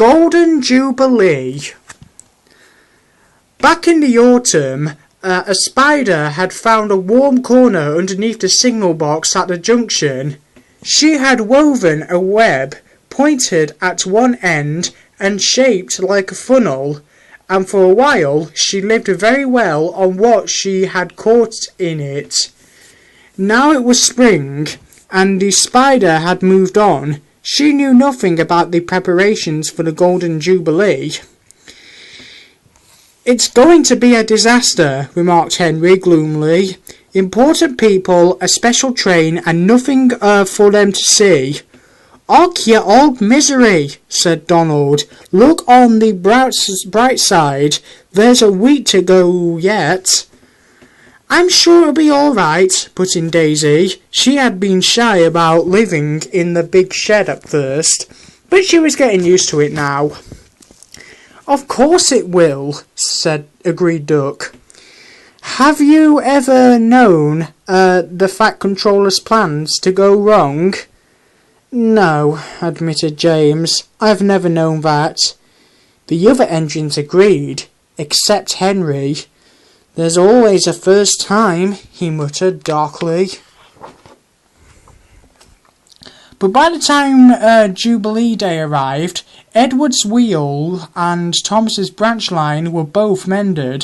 Golden Jubilee. Back in the autumn, a spider had found a warm corner underneath the signal box at the junction. She had woven a web pointed at one end and shaped like a funnel, and for a while she lived very well on what she had caught in it. Now it was spring, and the spider had moved on. She knew nothing about the preparations for the Golden Jubilee. "It's going to be a disaster," remarked Henry gloomily. "Important people, a special train, and nothing for them to see." "Och, ye old misery," said Donald. "Look on the bright side. There's a week to go yet." "I'm sure it'll be all right," put in Daisy. She had been shy about living in the big shed at first, but she was getting used to it now. "Of course it will," agreed Duck. "Have you ever known the Fat Controller's plans to go wrong?" "No," admitted James. "I've never known that." The other engines agreed, except Henry. "There's always a first time," he muttered darkly. But by the time Jubilee Day arrived, Edward's wheel and Thomas's branch line were both mended.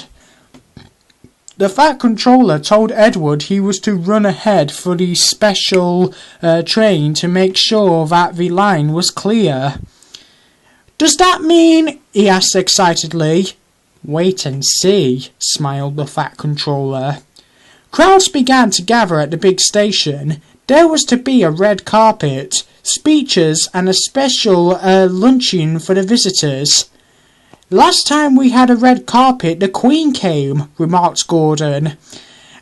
The Fat Controller told Edward he was to run ahead for the special train to make sure that the line was clear. "Does that mean—" he asked excitedly. "Wait and see," smiled the Fat Controller. Crowds began to gather at the big station. There was to be a red carpet, speeches, and a special luncheon for the visitors. "Last time we had a red carpet, the Queen came," remarked Gordon.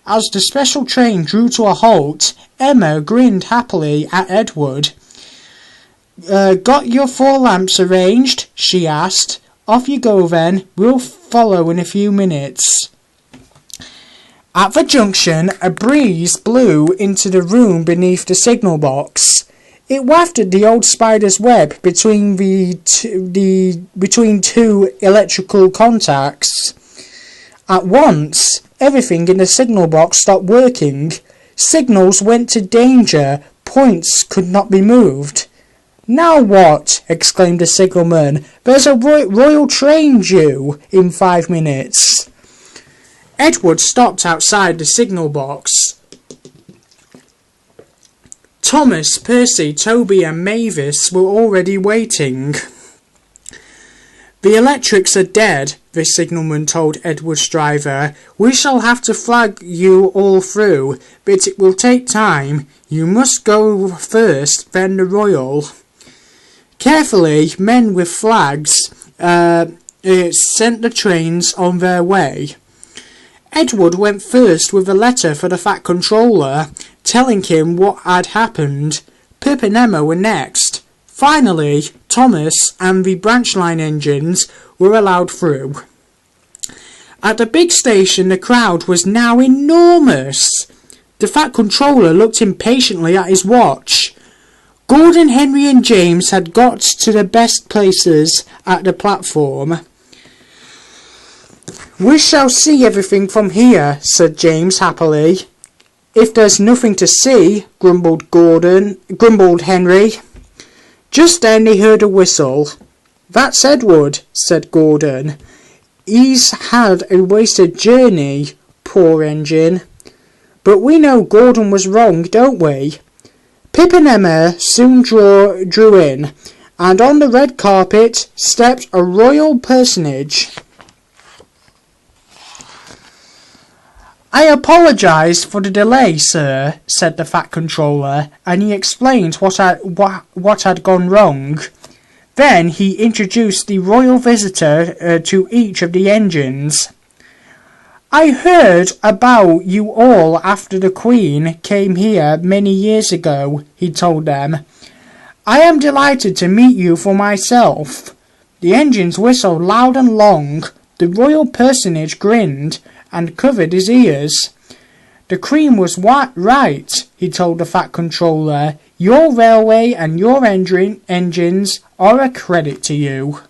As the special train drew to a halt, Emma grinned happily at Edward. "Got your 4 lamps arranged?" she asked. "Off you go then. We'll follow in a few minutes." At the junction, a breeze blew into the room beneath the signal box. It wafted the old spider's web between two electrical contacts. At once, everything in the signal box stopped working. Signals went to danger. Points could not be moved. "Now what?" exclaimed the signalman. "There's a royal train due in 5 minutes." Edward stopped outside the signal box. Thomas, Percy, Toby and Mavis were already waiting. "The electrics are dead," the signalman told Edward's driver. "We shall have to flag you all through, but it will take time. You must go first, then the royal." Carefully, men with flags sent the trains on their way. Edward went first with a letter for the Fat Controller, telling him what had happened. Pip and Emma were next. Finally, Thomas and the branch line engines were allowed through. At the big station, the crowd was now enormous. The Fat Controller looked impatiently at his watch. Gordon, Henry and James had got to the best places at the platform. "We shall see everything from here," said James happily. "If there's nothing to see," grumbled Henry. Just then they heard a whistle. "That's Edward," said Gordon. "He's had a wasted journey, poor engine. But we know Gordon was wrong, don't we?" Pip and Emma soon drew in, and on the red carpet stepped a royal personage. "I apologise for the delay, sir," said the Fat Controller, and he explained what had gone wrong. Then he introduced the royal visitor to each of the engines. "I heard about you all after the Queen came here many years ago," he told them. "I am delighted to meet you for myself." The engines whistled loud and long. The royal personage grinned and covered his ears. "The Queen was right," he told the Fat Controller. Your railway and your engines are a credit to you.